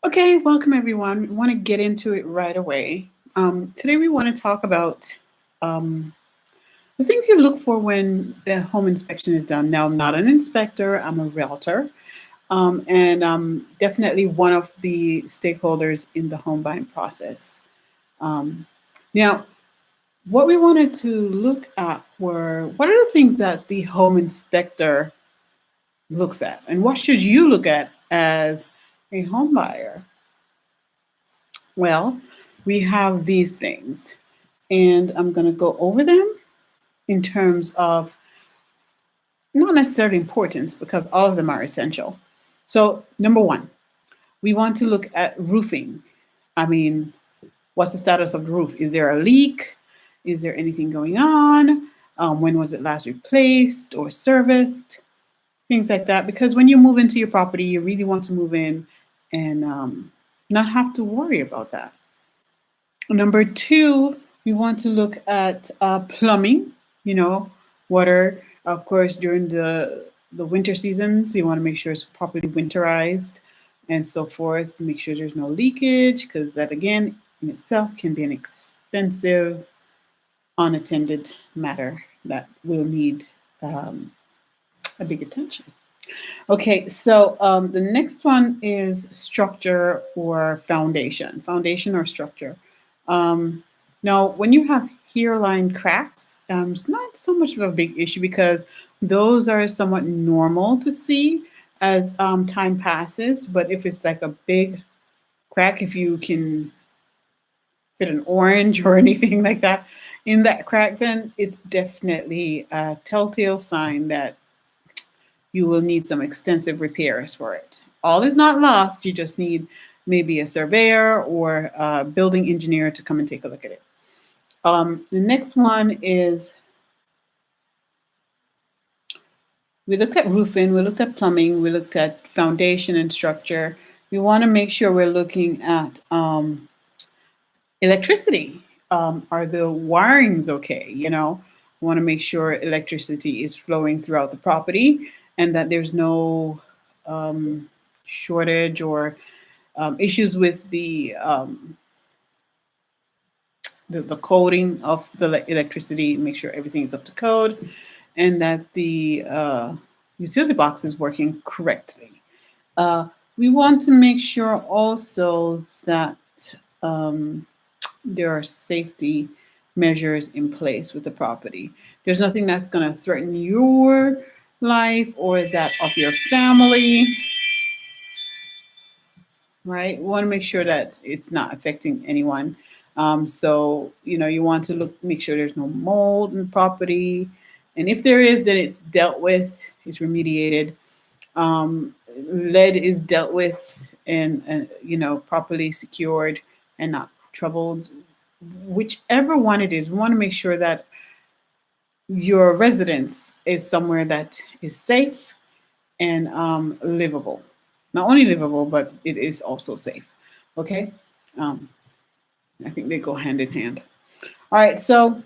Okay, welcome everyone. We want to get into it right away. Today we want to talk about um, the things you look for when the home inspection is done. Now, I'm not an inspector, I'm a realtor, and definitely one of the stakeholders in the home buying process. Um, Now, what we wanted to look at were what are the things that the home inspector looks at, and what should you look at as a home buyer? Well, we have these things, and I'm going to go over them in terms of not necessarily importance because all of them are essential. So, number one, we want to look at roofing. I mean, what's the status of the roof? Is there a leak? Is there anything going on? When was it last replaced or serviced? Things like that. Because when you move into your property, you really want to move in and not have to worry about that. Number two, we want to look at plumbing, you know, water. Of course, during the winter seasons, you want to make sure it's properly winterized and so forth. Make sure there's no leakage because that, again, in itself can be an expensive, unattended matter that will need um, a big attention. Okay, so the next one is structure or foundation, foundation or structure. Um, Now, when you have hairline cracks, it's not so much of a big issue because those are somewhat normal to see as time passes. But if it's like a big crack, if you can fit an orange or anything like that in that crack, then it's definitely a telltale sign that you will need some extensive repairs for it. All is not lost. You just need maybe a surveyor or a building engineer to come and take a look at it. The next one is we looked at roofing, we looked at plumbing, we looked at foundation and structure. We want to make sure we're looking at electricity. Are the wirings okay? You know, we want to make sure electricity is flowing throughout the property and that there's no um, shortage or issues with the coding of the electricity. Make sure everything is up to code and that the utility box is working correctly. Uh, we want to make sure also that um, there are safety measures in place with the property. There's nothing that's going to threaten your life or that of your family, right? We want to make sure that it's not affecting anyone. So you want to make sure there's no mold in the property, and if there is, then it's dealt with, it's remediated. Lead is dealt with and properly secured and not troubled. Whichever one it is, we want to make sure that your residence is somewhere that is safe and livable. Not only livable, but it is also safe. Okay, um, I think they go hand in hand. All right, so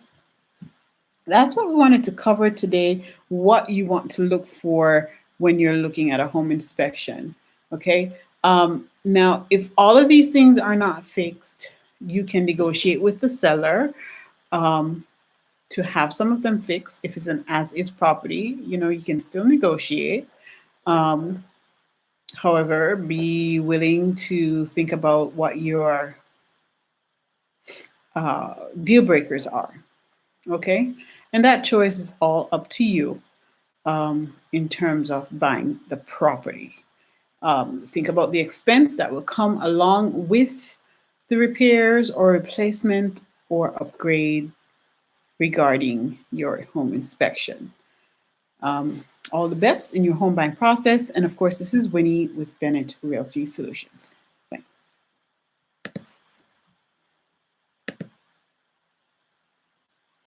that's what we wanted to cover today. What you want to look for when you're looking at a home inspection. Okay. Now, if all of these things are not fixed, you can negotiate with the seller um, to have some of them fixed. If it's an as-is property, you can still negotiate. Um, However, be willing to think about what your deal breakers are. Okay, and that choice is all up to you in terms of buying the property. Think about the expense that will come along with the repairs or replacement or upgrade regarding your home inspection. All the best in your home buying process. And of course, this is Winnie with Bennett Realty Solutions.